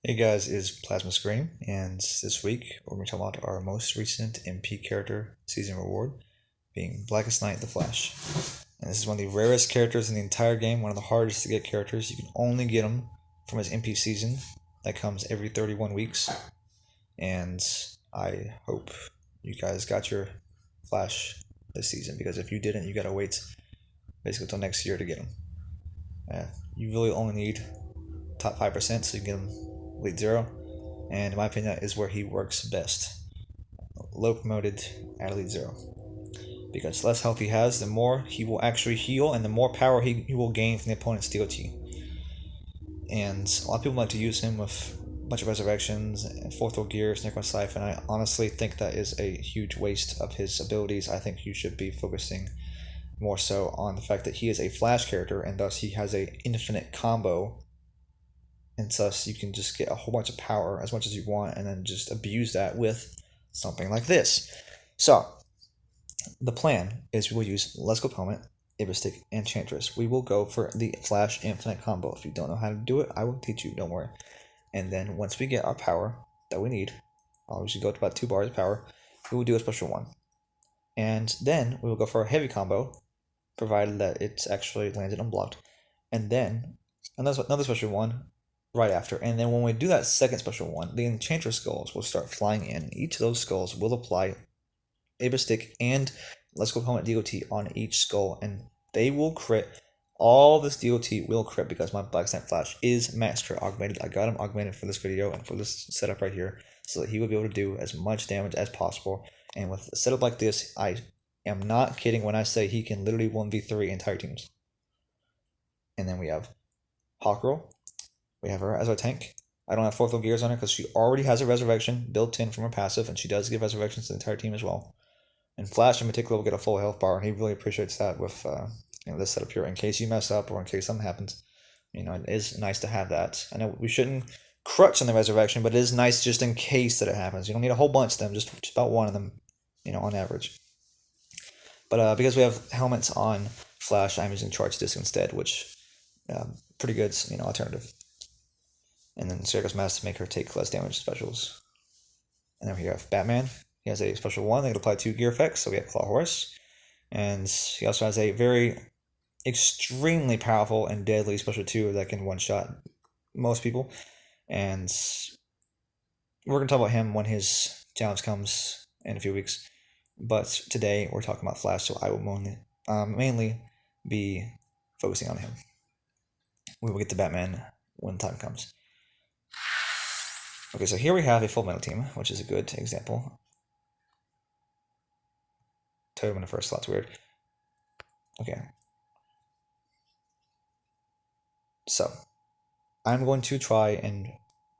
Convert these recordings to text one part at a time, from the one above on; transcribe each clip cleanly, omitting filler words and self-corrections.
Hey guys, it's PlazmaScream, and this week we're going to talk about our most recent MP character season reward, being Blackest the Flash. And this is one of the rarest characters in the entire game, one of the hardest to get characters. You can only get him from his MP season that comes every 31 weeks. And I hope you guys got your Flash this season, because if you didn't, you gotta wait basically until next year to get him. You really only need top 5%, so you can get him Elite 0, and in my opinion that is where he works best. Low promoted at Elite 0, because the less health he has, the more he will actually heal, and the more power he will gain from the opponent's DOT. And a lot of people like to use him with a bunch of resurrections and 4th row gears, Necroscypher, and I honestly think that is a huge waste of his abilities. I think you should be focusing more so on the fact that he is a Flash character, and thus he has a infinite combo, and thus you can just get a whole bunch of power as much as you want and then just abuse that with something like this. So the plan is we will use Let's Go Pomet, Ibistic, and Enchantress. We will go for the Flash infinite combo. If you don't know how to do it, I will teach you, don't worry. And then once we get our power that we need, I'll usually go to about 2 bars of power, we will do a special one. And then we will go for a heavy combo, provided that it's actually landed unblocked. And then another special one right after. And then when we do that second special one, the Enchantress skulls will start flying in, and each of those skulls will apply Ibistic and Let's Go Pomet DOT on each skull, and they will crit. All this DOT will crit because my Blackest Flash is master augmented. I got him augmented for this video and for this setup right here, so that he will be able to do as much damage as possible. And with a setup like this, I am not kidding when I say he can literally 1v3 entire teams. And then we have Hawkgirl. We have her as our tank. I don't have 4th row gears on her because she already has a resurrection built in from her passive, and she does give resurrections to the entire team as well. And Flash in particular will get a full health bar, and he really appreciates that with this setup here. In case you mess up or in case something happens, it is nice to have that. I know we shouldn't crutch on the resurrection, but it is nice just in case that it happens. You don't need a whole bunch of them, just about one of them, on average. But because we have helmets on Flash, I'm using Charge Disc instead, which pretty good, alternative. And then Circus Mask to make her take less damage specials. And then we have Batman. He has a special one that can apply 2 gear effects. So we have Claw Horse. And he also has a very extremely powerful and deadly special 2 that can one-shot most people. And we're going to talk about him when his challenge comes in a few weeks. But today we're talking about Flash, so I will mainly be focusing on him. We will get to Batman when the time comes. Okay, so here we have a full metal team, which is a good example. Totem in the first slot's weird. Okay. So, I'm going to try and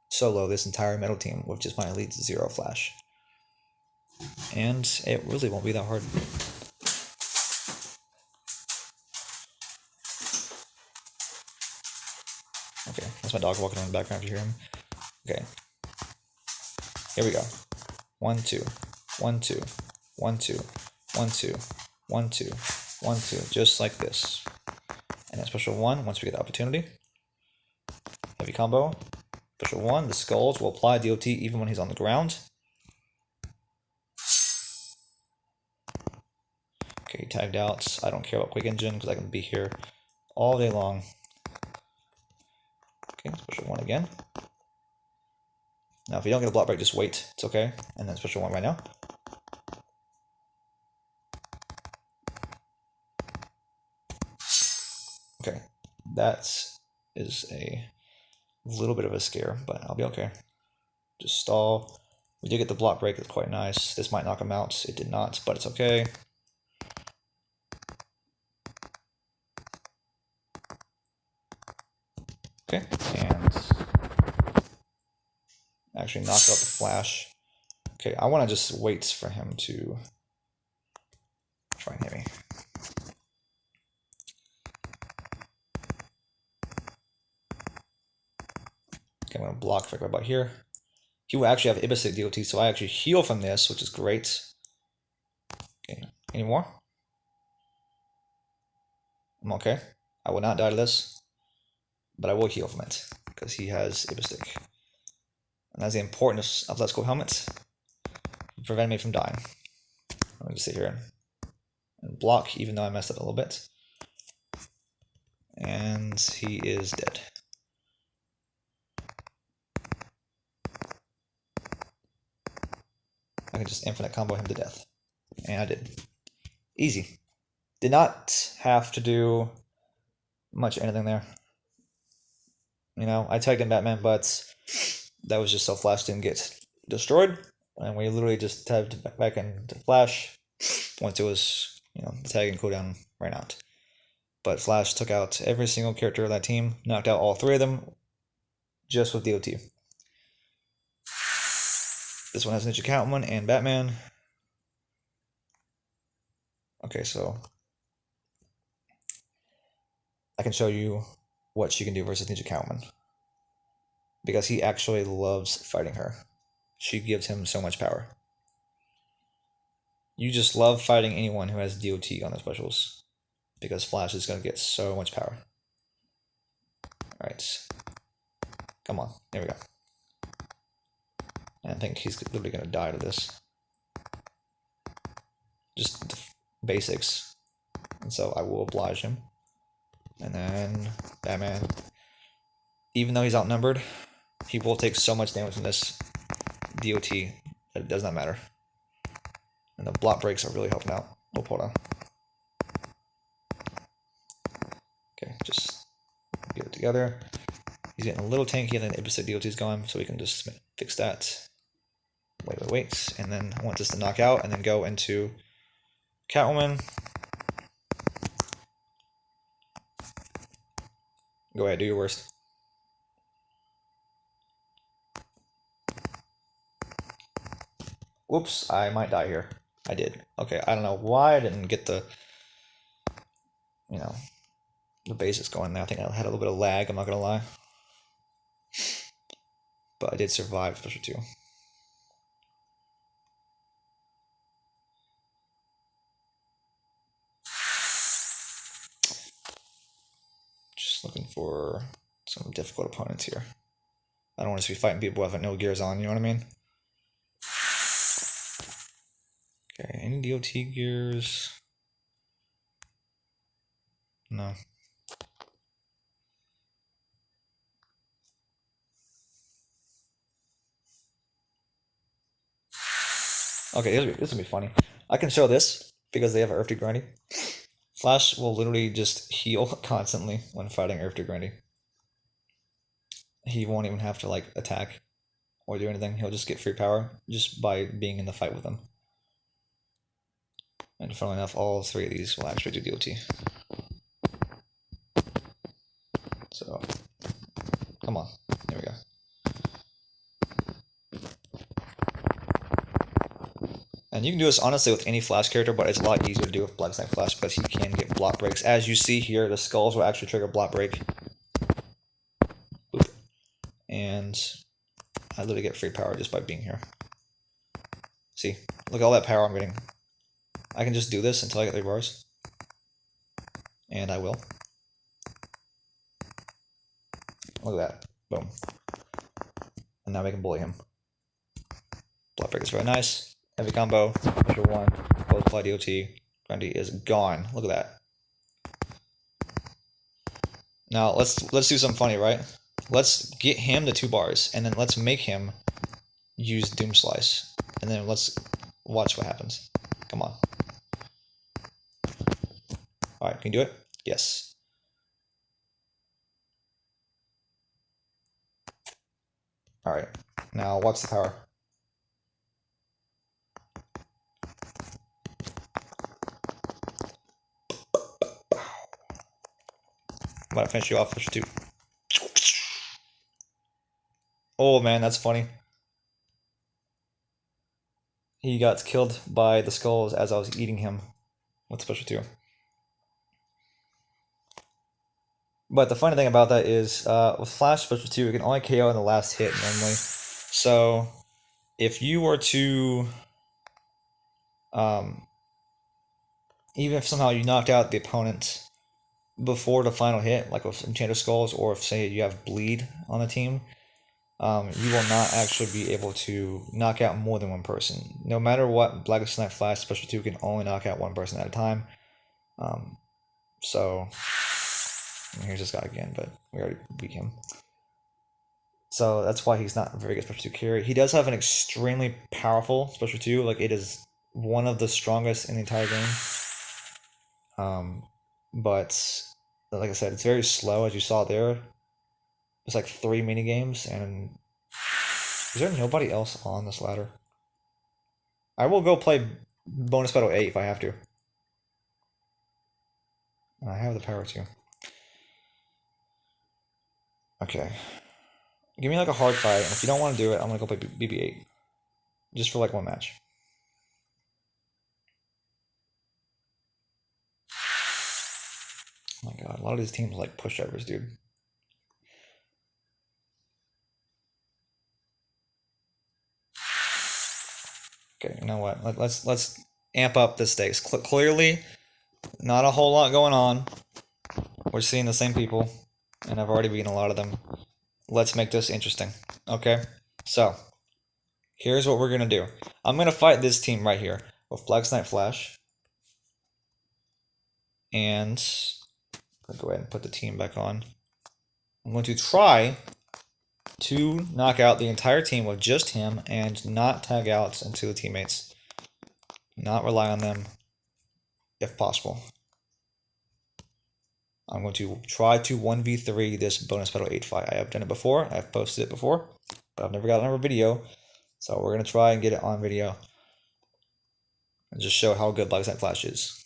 solo this entire metal team with just my Elite 0 Flash. And it really won't be that hard. Okay, that's my dog walking around in the background if you hear him. Okay. Here we go. 1, 2, 1, 2, 1, 2, 1, 2, 1, 2, 1, 2, just like this. And then special 1, once we get the opportunity. Heavy combo. Special 1, the skulls will apply DOT even when he's on the ground. Okay, tagged out. I don't care about Quick Engine because I can be here all day long. Okay, special 1 again. Now, if you don't get a block break, just wait. It's okay. And then special 1 right now. Okay, that is a little bit of a scare, but I'll be okay. Just stall. We did get the block break. It's quite nice. This might knock him out. It did not, but it's okay. Okay, and actually knock out the Flash. Okay, I want to just wait for him to try and hit me. Okay, I'm going to block right about here. He will actually have Ibistic DOT, so I actually heal from this, which is great. Okay, any more? I'm okay. I will not die to this, but I will heal from it, because he has Ibistic. And that's the importance of Let's Go Helmet. Prevent me from dying. Let me just sit here and block, even though I messed up a little bit. And he is dead. I can just infinite combo him to death. And I did. Easy. Did not have to do much anything there. You know, I tagged in Batman, but that was just so Flash didn't get destroyed. And we literally just tagged back into Flash once it was, you know, the tag and cooldown ran out. But Flash took out every single character of that team, knocked out all 3 of them just with DOT. This one has Ninja Catwoman and Batman. Okay, so I can show you what she can do versus Ninja Catwoman. Because he actually loves fighting her. She gives him so much power. You just love fighting anyone who has DOT on their specials. Because Flash is going to get so much power. Alright. Come on. There we go. And I think he's literally going to die to this. Just the basics. And so I will oblige him. And then Batman. Even though he's outnumbered, he will take so much damage from this DOT that it does not matter. And the block breaks are really helping out. Oh, hold on. Okay, just get it together. He's getting a little tanky and then the opposite DOT is going, so we can just fix that. Wait. And then I want this to knock out and then go into Catwoman. Go ahead, do your worst. Whoops, I might die here. I did. Okay, I don't know why I didn't get the, you know, the basics going there. I think I had a little bit of lag, I'm not gonna lie. But I did survive Special 2. Just looking for some difficult opponents here. I don't want to be fighting people with no gears on, you know what I mean? Okay, any DOT gears? No. Okay, this will be funny. I can show this because they have Earth to Grindy. Flash will literally just heal constantly when fighting Earth to Grindy. He won't even have to like attack or do anything. He'll just get free power just by being in the fight with them. And funnily enough, all 3 of these will actually do DOT. So, come on. There we go. And you can do this honestly with any Flash character, but it's a lot easier to do with Blackest Flash because he can get block breaks. As you see here, the skulls will actually trigger block break. Boop. And I literally get free power just by being here. See? Look at all that power I'm getting. I can just do this until I get 3 bars. And I will. Look at that. Boom. And now we can bully him. Block break is very nice. Heavy combo. Special 1. Both apply DOT. Grundy is gone. Look at that. Now let's do something funny, right? Let's get him to 2 bars, and then let's make him use Doom Slice. And then let's watch what happens. Come on. Alright, can you do it? Yes. Alright, now watch the power. I'm gonna finish you off, push 2. Oh man, that's funny. He got killed by the skulls as I was eating him with Special 2. But the funny thing about that is, with Flash Special 2, you can only KO in the last hit normally. So, if you were to, even if somehow you knocked out the opponent before the final hit, like with Enchanted Skulls, or if, say, you have Bleed on the team, you will not actually be able to knock out more than one person. No matter what, Blackest Night Flash Special 2 can only knock out one person at a time. So, here's this guy again, but we already beat him. So that's why he's not a very good Special 2 carry. He does have an extremely powerful Special 2. Like, it is one of the strongest in the entire game. But, like I said, it's very slow, as you saw there. It's like 3 mini games, and is there nobody else on this ladder? I will go play bonus battle 8 if I have to. I have the power to. Okay. Give me like a hard fight, and if you don't want to do it, I'm gonna go play BB8. Just for like one match. Oh my god, a lot of these teams are like pushovers, dude. Okay, you know what? Let's amp up the stakes. Clearly, not a whole lot going on. We're seeing the same people, and I've already beaten a lot of them. Let's make this interesting. Okay, so here's what we're gonna do. I'm gonna fight this team right here with Blackest Night Flash, and I'll go ahead and put the team back on. I'm going to try to knock out the entire team with just him and not tag out into the teammates. Not rely on them if possible. I'm going to try to 1v3 this bonus battle 8 fight. I have done it before. I've posted it before, but I've never gotten it on a video. So we're going to try and get it on video and just show how good Blackest Night Flash is.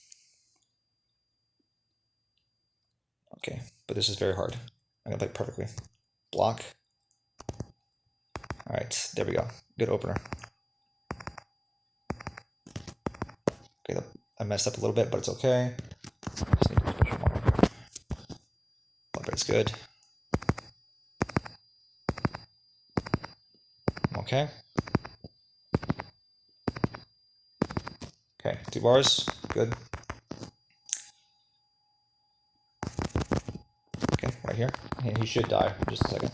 Okay, but this is very hard. I'm going to play perfectly. Block. Alright, there we go. Good opener. Okay, I messed up a little bit, but it's okay. Just need to push more. It's good. Okay. Okay, 2 bars. Good. Okay, right here. And he should die in just a second.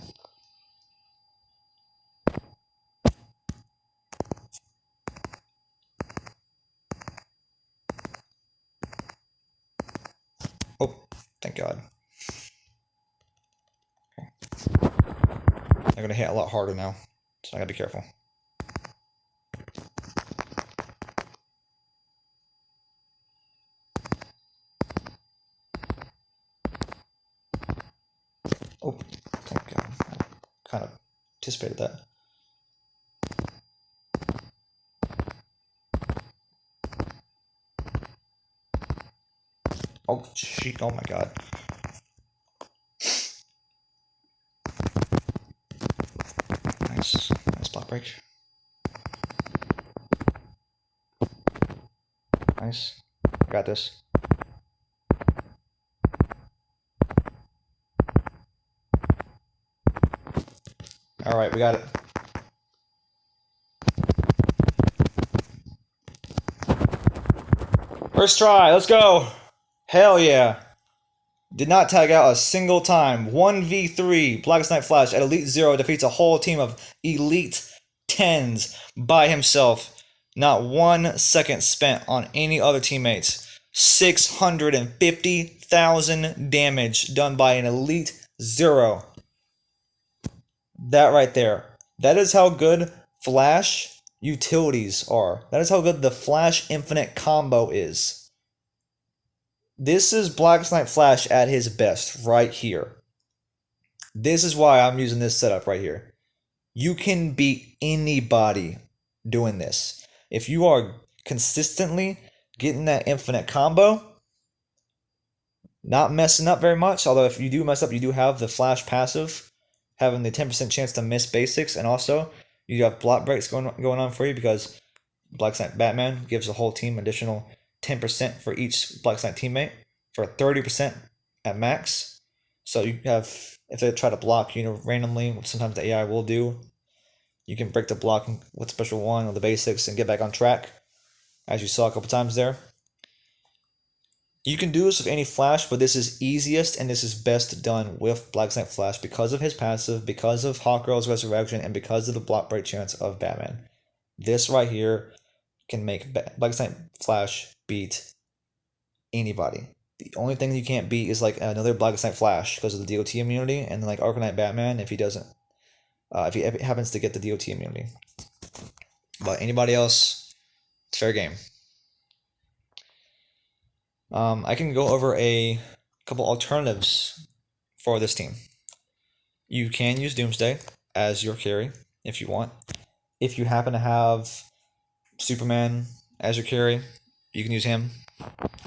Oh, thank God. Okay. They're gonna hit a lot harder now, so I gotta be careful. Oh, thank God. I kind of anticipated that. Oh, shit. Oh my God. Nice. Nice block break. Nice. I got this. Alright, we got it. First try, let's go! Hell yeah! Did not tag out a single time. 1v3, Blackest Night Flash at Elite 0 defeats a whole team of Elite 10s by himself. Not 1 second spent on any other teammates. 650,000 damage done by an Elite 0. That right there. That is how good Flash utilities are. That is how good the Flash Infinite combo is. This is Blackest Night Flash at his best right here. This is why I'm using this setup right here. You can beat anybody doing this. If you are consistently getting that infinite combo, not messing up very much, although if you do mess up, you do have the Flash passive, having the 10% chance to miss basics, and also you have block breaks going on for you because Blackest Night Batman gives the whole team additional 10% for each Blackest Night teammate for 30% at max. So you have, if they try to block you randomly, which sometimes the AI will do, you can break the block with special 1 or the basics and get back on track, as you saw a couple times there. You can do this with any Flash, but this is easiest and this is best done with Blackest Night Flash because of his passive, because of Hawkgirl's Resurrection, and because of the block break chance of Batman. This right here can make Blackest Night Flash beat anybody. The only thing you can't beat is like another Blackest Night Flash because of the DOT immunity, and then like Arcanite Batman if he doesn't, if he happens to get the DOT immunity. But anybody else, it's fair game. I can go over a couple alternatives for this team. You can use Doomsday as your carry if you want. If you happen to have Superman as your carry, you can use him.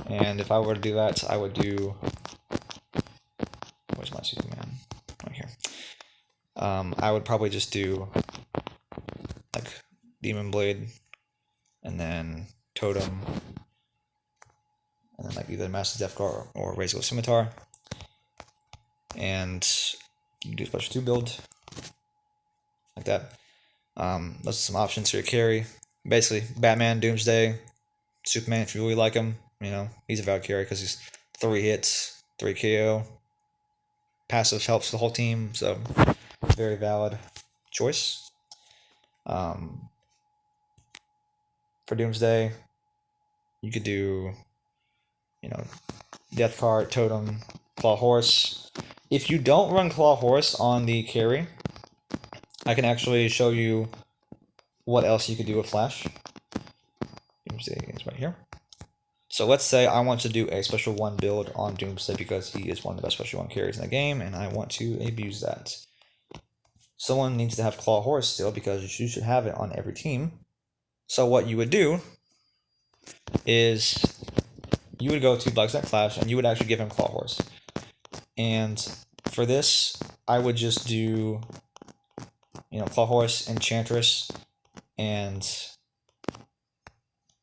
And if I were to do that, I would do... Where's my Superman? Right here. I would probably just do like Demon Blade and then Totem and then like either Master Death Guard or Razor Scimitar. And you can do a special 2 build like that. Those are some options for your carry. Basically, Batman, Doomsday, Superman if you really like him. You know, he's a valid carry because he's 3 hits, 3 KO. Passive helps the whole team, so very valid choice. For Doomsday, you could do, you know, Death Card, Totem, Claw Horse. If you don't run Claw Horse on the carry, I can actually show you what else you could do with Flash. Doomsday is right here. So let's say I want to do a special 1 build on Doomsday because he is one of the best special 1 carries in the game, and I want to abuse that. Someone needs to have Claw Horse still because you should have it on every team. So what you would do is you would go to Blackest Night Flash and you would actually give him Claw Horse. And for this, I would just do, you know, Claw Horse, Enchantress, and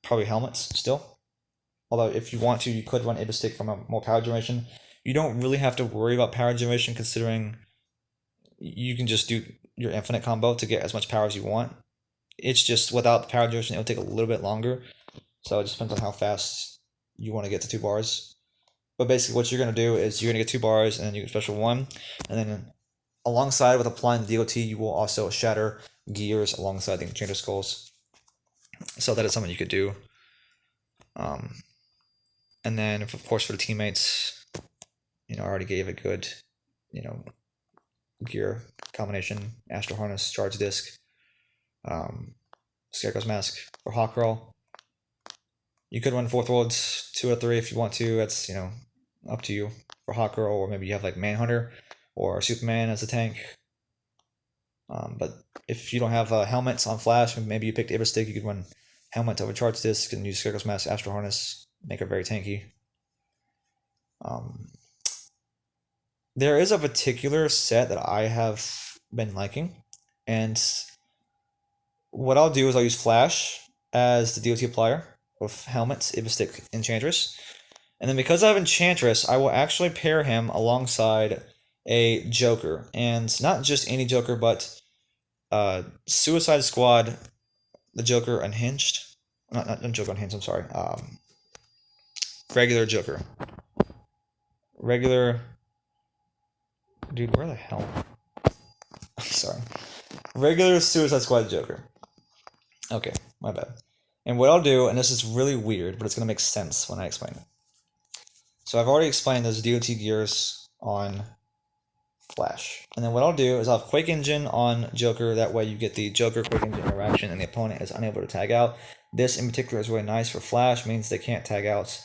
probably helmets still. Although if you want to, you could run Ibistic from a more power generation. You don't really have to worry about power generation considering you can just do your infinite combo to get as much power as you want. It's just without the power generation, it'll take a little bit longer. So it just depends on how fast you want to get to 2 bars. But basically what you're going to do is you're going to get 2 bars and then you get special 1. And then alongside with applying the DOT, you will also shatter gears alongside the Enchanter Skulls. So that is something you could do. And then, of course, for the teammates, you know, I already gave a good, you know, gear combination. Astral Harness, Charge Disc, Scarecrow's Mask for Hawkgirl. You could run 4th Worlds 2 or 3 if you want to. That's, you know, up to you for Hawkgirl, or maybe you have like Manhunter or Superman as a tank. But if you don't have helmets on Flash, maybe you picked Ibistic, you could run helmet over Charge Disc and use Scarecrow's Mask, Astral Harness, make her very tanky. There is a particular set that I have been liking, and what I'll do is I'll use Flash as the DOT applier with helmets, Ibistic, Enchantress. And then because I have Enchantress, I will actually pair him alongside a Joker. And not just any Joker, but Suicide Squad, the Joker Unhinged. Not Joker Unhinged, I'm sorry. Regular Joker. Regular... Dude, where the hell? I'm sorry. Regular Suicide Squad Joker. Okay, my bad. And what I'll do, and this is really weird, but it's going to make sense when I explain it. So I've already explained those DOT gears on Flash. And then what I'll do is I'll have Quake Engine on Joker. That way you get the Joker Quake Engine interaction and the opponent is unable to tag out. This in particular is really nice for Flash. Means they can't tag out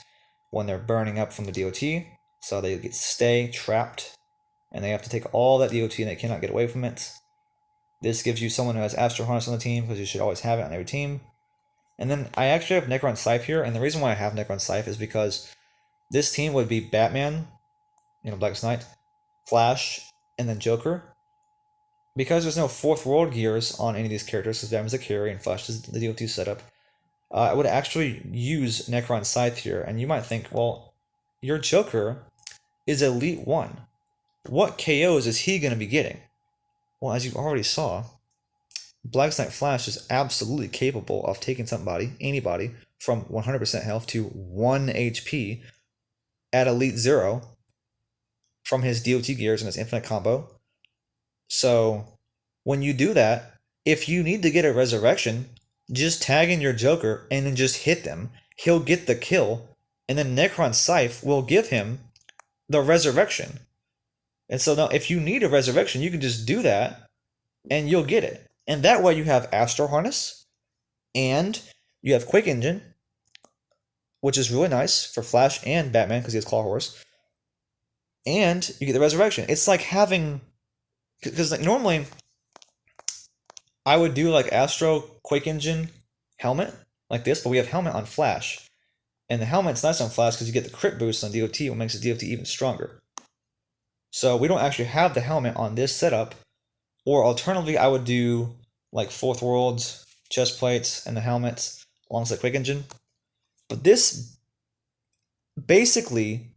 when they're burning up from the DOT. So they stay trapped. And they have to take all that DOT and they cannot get away from it. This gives you someone who has Astral Harness on the team because you should always have it on every team. And then I actually have Necron Scythe here. And the reason why I have Necron Scythe is because this team would be Batman, you know, Blackest Night, Flash, and then Joker. Because there's no 4th World gears on any of these characters, because Batman's a carry and Flash is the DOT setup, I would actually use Necron Scythe here. And you might think, well, your Joker is Elite 1. What KOs is he going to be getting? Well, as you already saw, Blackest Night Flash is absolutely capable of taking somebody, anybody, from 100% health to 1 HP at Elite 0 from his DOT gears and his infinite combo. So when you do that, if you need to get a resurrection, just tag in your Joker and then just hit them. He'll get the kill, and then Necron Scythe will give him the resurrection. And so now if you need a resurrection, you can just do that and you'll get it. And that way you have Astro Harness and you have Quick Engine, which is really nice for Flash and Batman because he has Claw Horse. And you get the resurrection. It's like having, because like normally I would do like Astro Quick Engine helmet like this, but we have helmet on Flash. And the helmet's nice on Flash because you get the crit boost on DOT, which makes the DOT even stronger. So we don't actually have the helmet on this setup. Or alternatively, I would do like Fourth World, chest plates, and the helmets alongside Quick Engine. But this basically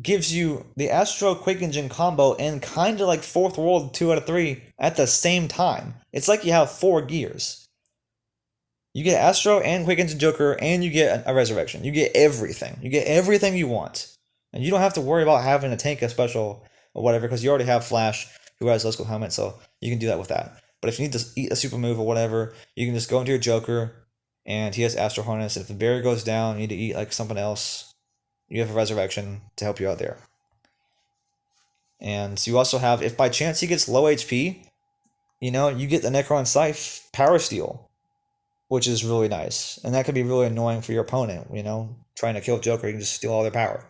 gives you the Astro Quick Engine combo and kind of like Fourth World 2 out of 3 at the same time. It's like you have 4 gears. You get Astro and Quick Engine Joker, and you get a resurrection. You get everything. You get everything you want. And you don't have to worry about having to tank a special or whatever, because you already have Flash, who has Let's Go Helmet, so you can do that with that. But if you need to eat a super move or whatever, you can just go into your Joker, and he has Astro Harness. If the barrier goes down, you need to eat like something else, you have a resurrection to help you out there. And you also have, if by chance he gets low HP, you get the Necron Scythe Power Steal, which is really nice. And that could be really annoying for your opponent, trying to kill Joker, you can just steal all their power.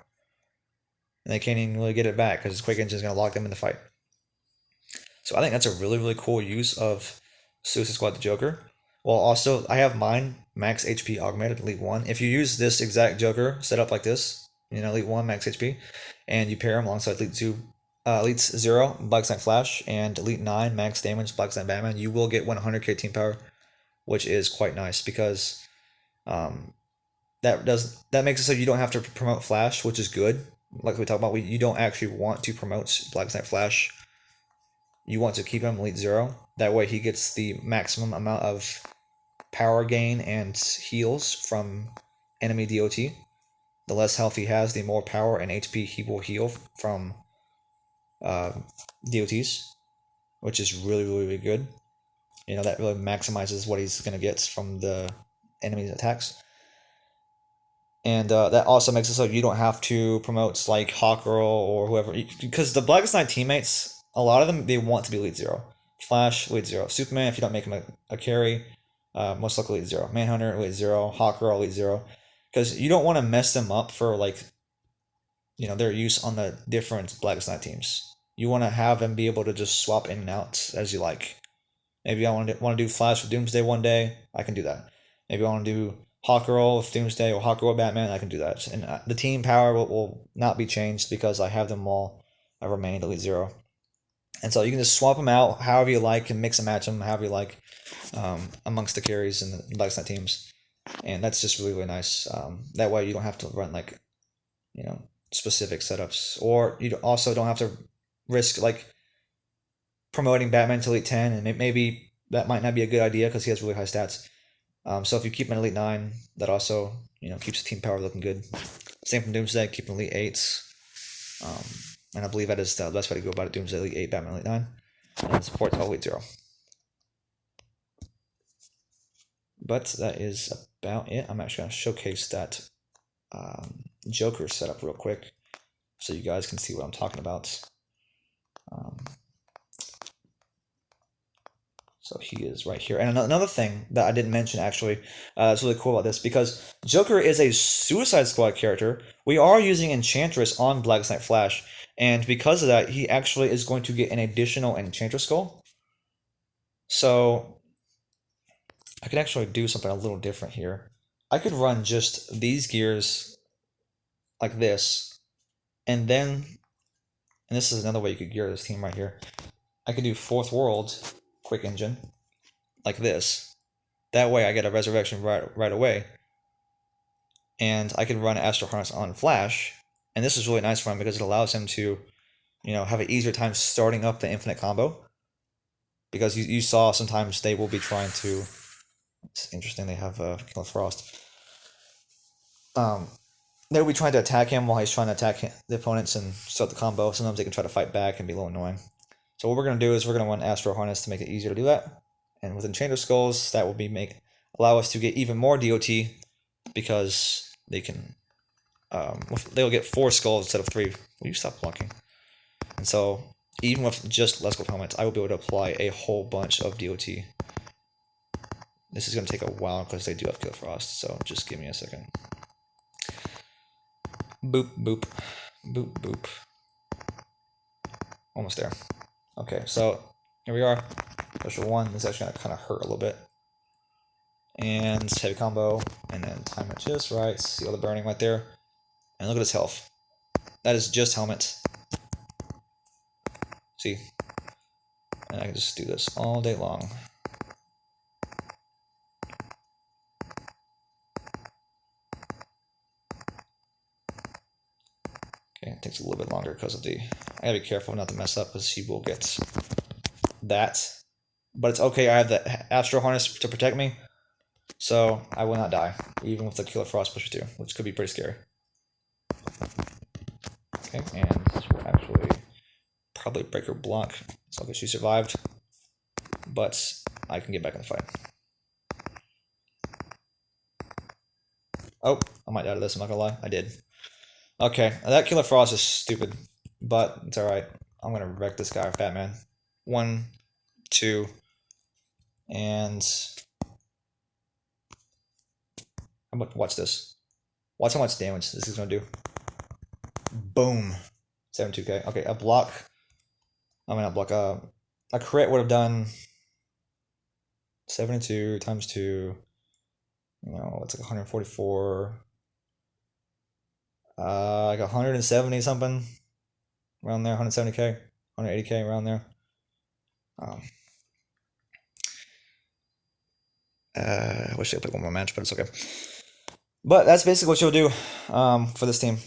And they can't even really get it back because Quick Engine is going to lock them in the fight. So I think that's a really, really cool use of Suicide Squad the Joker. Well, also, I have mine max HP augmented, Elite 1. If you use this exact Joker set up like this, Elite 1 max HP, and you pair him alongside Elite 2, Elite 0, Blackest Night Flash, and Elite 9 max damage, Blackest Night Batman, you will get 100k team power, which is quite nice because that makes it so you don't have to promote Flash, which is good. Like we talked about, you don't actually want to promote Blackest Night Flash. You want to keep him Elite 0. That way he gets the maximum amount of power gain and heals from enemy DOT. The less health he has, the more power and HP he will heal from DOTs, which is really, really, really good. That really maximizes what he's going to get from the enemy's attacks. And that also makes it so you don't have to promote like Hawkgirl or whoever, because the Blackest Night teammates, a lot of them, they want to be Elite 0. Flash, Elite 0. Superman, if you don't make him a carry, most likely Elite 0. Manhunter, Elite 0. Hawkgirl, Elite 0. Because you don't want to mess them up for their use on the different Blackest Night teams. You want to have them be able to just swap in and out as you like. Maybe I want to do Flash with Doomsday one day, I can do that. Maybe I want to do Hawkgirl with Doomsday or Hawkgirl with Batman, I can do that. And the team power will not be changed because I have them all remained Elite 0. And so you can just swap them out however you like and mix and match them however you like amongst the carries and the Blackest Night teams. And that's just really, really nice. That way you don't have to run specific setups. Or you also don't have to risk promoting Batman to Elite 10, and maybe that might not be a good idea because he has really high stats. So if you keep him in Elite 9, that also keeps the team power looking good. Same from Doomsday, keep him Elite 8s. And I believe that is the best way to go about it. Doomsday Elite 8, Batman Elite 9, and support all Elite 0. But that is about it. I'm actually going to showcase that Joker setup real quick so you guys can see what I'm talking about. So he is right here. And another thing that I didn't mention, actually, is really cool about this, because Joker is a Suicide Squad character. We are using Enchantress on Blackest Night Flash, and because of that, he actually is going to get an additional Enchantress skull. So I could actually do something a little different here. I could run just these gears like this, and this is another way you could gear this team right here. I could do Fourth World Quick Engine like this. That way I get a resurrection right away. And I can run Astro Harness on Flash. And this is really nice for him because it allows him to, have an easier time starting up the infinite combo. Because you saw sometimes they will be trying to... It's interesting they have Killer Frost. they'll be trying to attack him while he's trying to attack the opponents and start the combo. Sometimes they can try to fight back and be a little annoying. So what we're going to do is we're going to run Astro Harness to make it easier to do that. And with Enchanter Skulls, that will allow us to get even more DOT because they can they'll get 4 skulls instead of 3. Will you stop blocking? And so even with just less gold helmets, I will be able to apply a whole bunch of DOT. This is going to take a while because they do have Kill Frost, so just give me a second. Boop, boop, boop, boop. Almost there. Okay, so here we are. Special 1. This is actually going to kind of hurt a little bit. And heavy combo, and then time it just right. See all the burning right there. And look at his health. That is just helmet. See? And I can just do this all day long. Okay, it takes a little bit longer because of I gotta be careful not to mess up because he will get that. But it's okay, I have the Astro Harness to protect me. So I will not die, even with the Killer Frost Pusher 2, which could be pretty scary. Okay, and this will actually probably break her block, so I guess she survived. But I can get back in the fight. Oh, I might die to this, I'm not gonna lie. I did. Okay, that Killer Frost is stupid, but it's alright. I'm gonna wreck this guy with Batman. 1, 2, and... watch this. Watch how much damage this is gonna do. Boom. 72k. Okay, a block. I mean, a block. A crit would have done 72 times 2. You know, it's like 144. Like 170 something. Around there, 170k, 180k, around there. I wish I played one more match, but it's okay. But that's basically what you'll do for this team.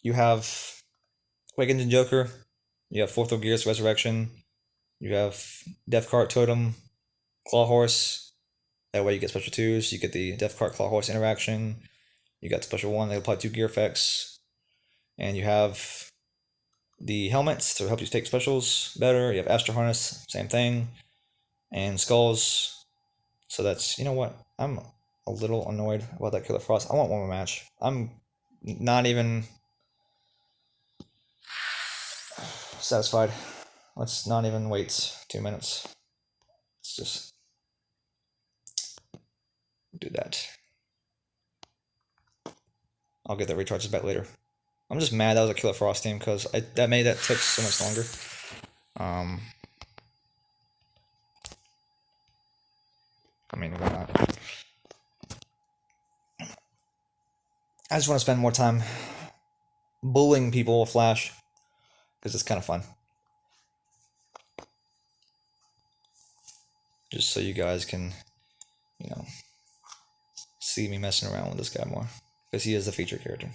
You have Awakened and Joker. You have Fourth of Gears Resurrection. You have Death Cart Totem, Claw Horse. That way you get special 2s. You get the Death Cart Claw Horse interaction. You got special 1. They apply 2 gear effects. And you have the helmets to help you take specials better. You have Astro Harness, same thing. And Skulls. So that's, you know what? I'm a little annoyed about that Killer Frost. I want one more match. I'm not even satisfied. Let's not even wait 2 minutes. Let's just do that. I'll get the recharges back later. I'm just mad that was a Killer Frost team because that made that take so much longer. I mean, why not? I just want to spend more time bullying people with Flash because it's kind of fun. Just so you guys can, you know, see me messing around with this guy more because he is the feature character.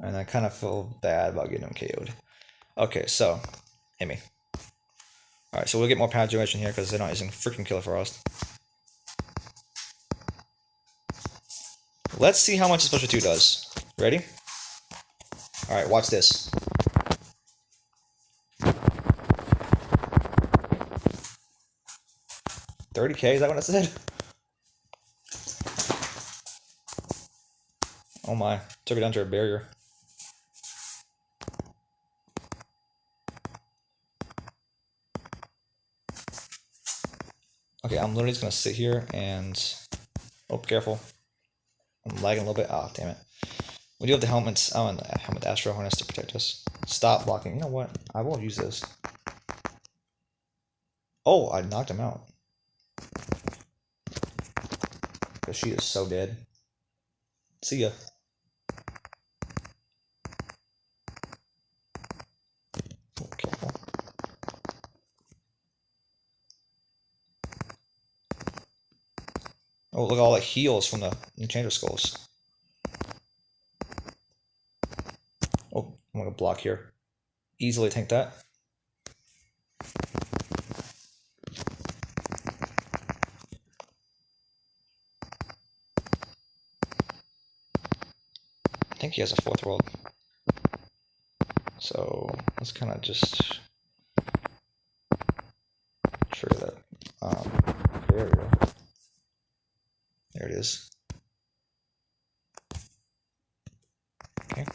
And I kind of feel bad about getting him KO'd. Okay, so, hit me. Alright, so we'll get more power generation here because they're not using freaking Killer Frost. Let's see how much a special 2 does. Ready? Alright, watch this. $30k, is that what I said? Oh my, took it down to a barrier. Okay, I'm literally just gonna sit here and... Oh, careful. I'm lagging a little bit. Ah, damn it. We do have the helmets. Oh, and the helmet Astro Harness to protect us. Stop blocking. You know what? I will use this. Oh, I knocked him out. Because she is so dead. See ya. Oh, careful. Oh, look at all the heals from the Enchanter Skulls. Oh, I'm gonna block here. Easily tank that. think he has a fourth world. So let's kind of just trigger that. There we go. There it is. Okay.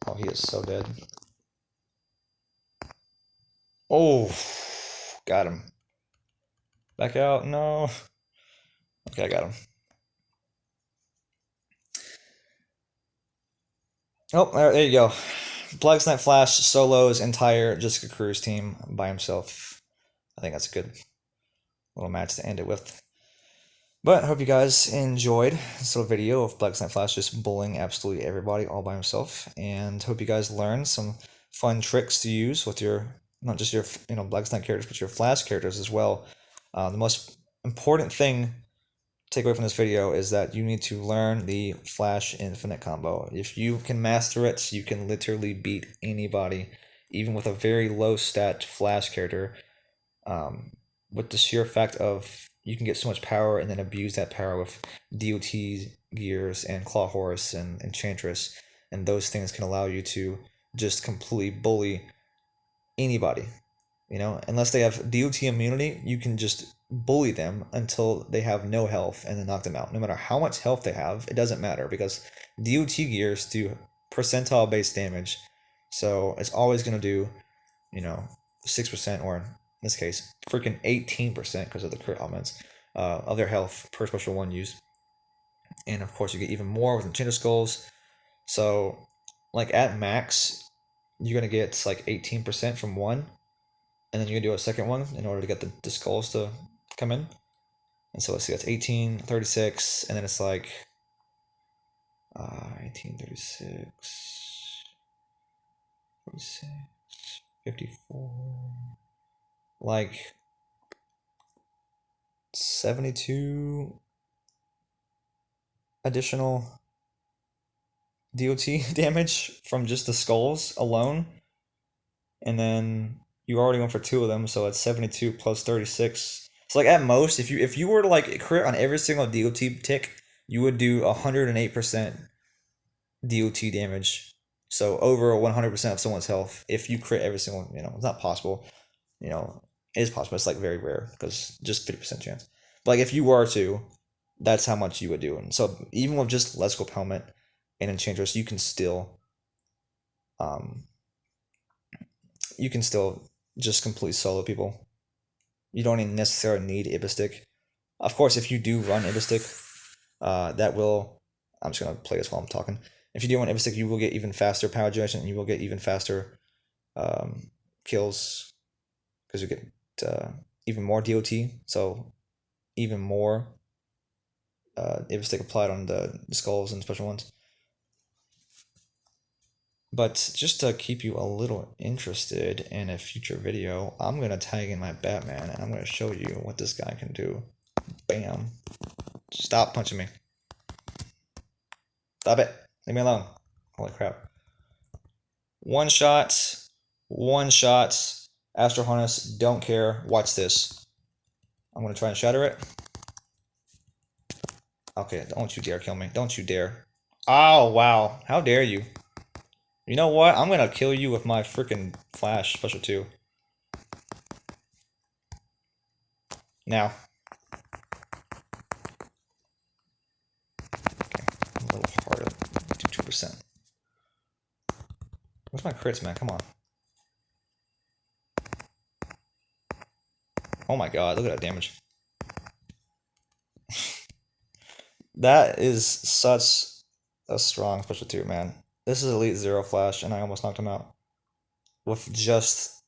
Oh, he is so dead. Oh, got him. Back out. No. Okay, I got him. Oh, there you go. Blackest Night Flash solos entire Jessica Cruz team by himself. I think that's a good little match to end it with. But I hope you guys enjoyed this little video of Blackest Night Flash just bullying absolutely everybody all by himself. And hope you guys learned some fun tricks to use with your, not just your Blackest Night characters, but your Flash characters as well. The most important thing take away from this video is that you need to learn the Flash Infinite combo. If you can master it, you can literally beat anybody, even with a very low stat Flash character, with the sheer fact of you can get so much power and then abuse that power with DOT gears and Claw Horse and Enchantress, and those things can allow you to just completely bully anybody. Unless they have DOT immunity, you can just bully them until they have no health and then knock them out. No matter how much health they have, it doesn't matter because DOT gears do percentile based damage. So it's always going to do, 6%, or in this case, freaking 18% because of the crit elements of their health per special one used. And of course, you get even more with Enchanted Skulls. So, like at max, you're going to get like 18% from one. And then you can do a second one in order to get the skulls to come in. And so let's see, that's 18, 36, and then it's like 18, 36, 46, 54, like 72 additional DOT damage from just the skulls alone. And then you already went for two of them, so that's 72 plus 36. So like at most, if you were to like crit on every single DOT tick, you would do 108% DOT damage. So over 100% of someone's health if you crit every single. It's not possible. It is possible. It's like very rare because just 50% chance. But like if you were to, that's how much you would do. And so even with just Let's Go Helmet and Enchantress, you can still just completely solo people. You don't even necessarily need Ibistic. Of course, if you do run Ibistic, that will. I'm just gonna play this while I'm talking. If you do run Ibistic, you will get even faster power generation, and you will get even faster kills because you get even more DOT. So even more Ibistic applied on the skulls and special ones. But just to keep you a little interested in a future video, I'm going to tag in my Batman and I'm going to show you what this guy can do. Bam. Stop punching me. Stop it. Leave me alone. Holy crap. One shot. Astro Harness. Don't care. Watch this. I'm going to try and shatter it. Okay, don't you dare kill me. Don't you dare. Oh, wow. How dare you? You know what? I'm gonna kill you with my freaking Flash special 2. Now. Okay, a little harder. Do 2%. Where's my crits, man? Come on. Oh my god, look at that damage. That is such a strong special 2, man. This is Elite 0 Flash, and I almost knocked him out with just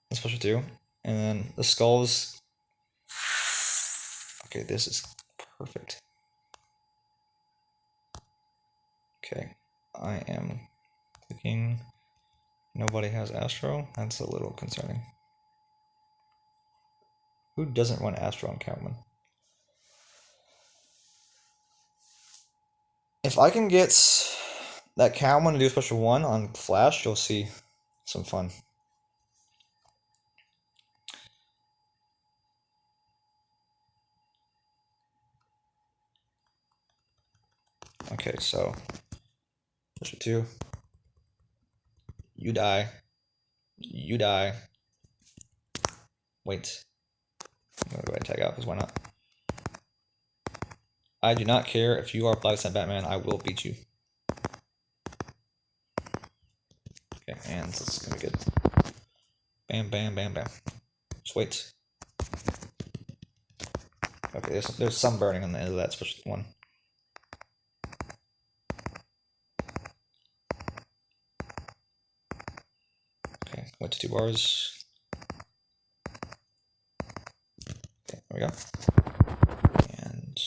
the special 2. And then the skulls. Okay, this is perfect. Okay, I am clicking. Nobody has Astro. That's a little concerning. Who doesn't run Astro on Catwoman? If I can get that Catwoman to do a special 1 on Flash, you'll see some fun. Okay, so push it 2. You die. You die. Wait. I'm gonna go ahead and tag out because why not? I do not care if you are Blackest Batman. I will beat you. Okay, and this is gonna be good. Bam, bam, bam, bam. Just wait. Okay, there's some burning on the end of that special one. Okay, went to 2 bars. Okay, there we go. And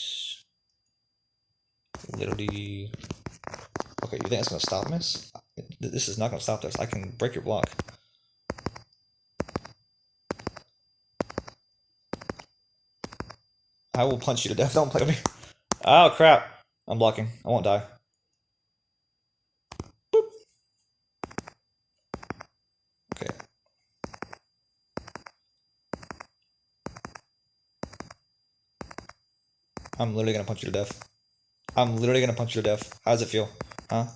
literally. Okay, you think that's gonna stop this? This is not gonna stop this. I can break your block. I will punch you to death. Don't play with me. Oh crap! I'm blocking. I won't die. Boop. Okay. I'm literally gonna punch you to death. I'm literally gonna punch you to death. How does it feel? Huh?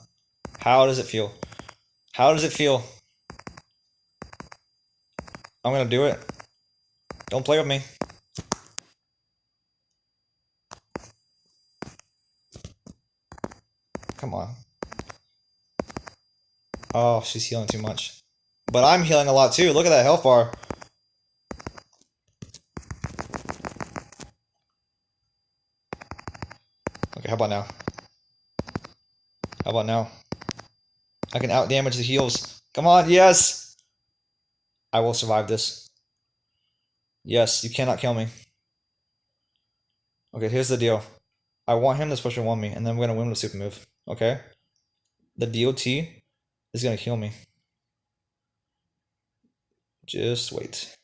How does it feel? How does it feel? I'm gonna do it. Don't play with me. Come on. Oh, she's healing too much. But I'm healing a lot too. Look at that health bar. Okay, how about now? How about now? I can out damage the heals. Come on, yes! I will survive this. Yes, you cannot kill me. Okay, here's the deal. I want him to special 1 me, and then we're gonna win with a super move. Okay? The DOT is gonna heal me. Just wait.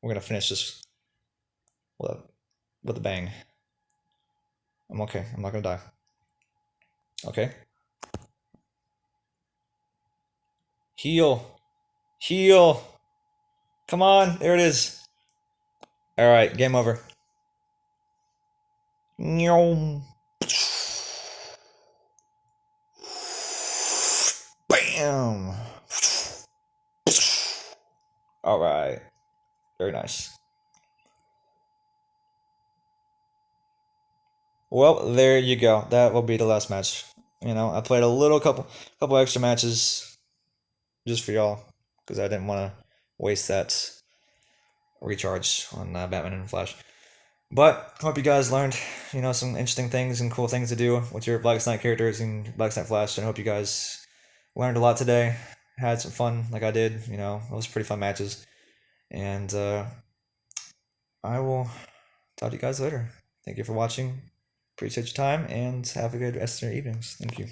We're gonna finish this with a bang. I'm okay. I'm not gonna die. Okay. Heal. Heal. Come on. There it is. Alright, game over. Bam. Alright. Very nice. Well, there you go. That will be the last match. You know, I played a couple extra matches just for y'all because I didn't want to waste that recharge on Batman and Flash. But I hope you guys learned, you know, some interesting things and cool things to do with your Blackest Night characters and Blackest Night Flash. And I hope you guys learned a lot today. Had some fun, like I did. You know, it was pretty fun matches. And I will talk to you guys later. Thank you for watching. Appreciate your time and have a good rest of your evenings. Thank you.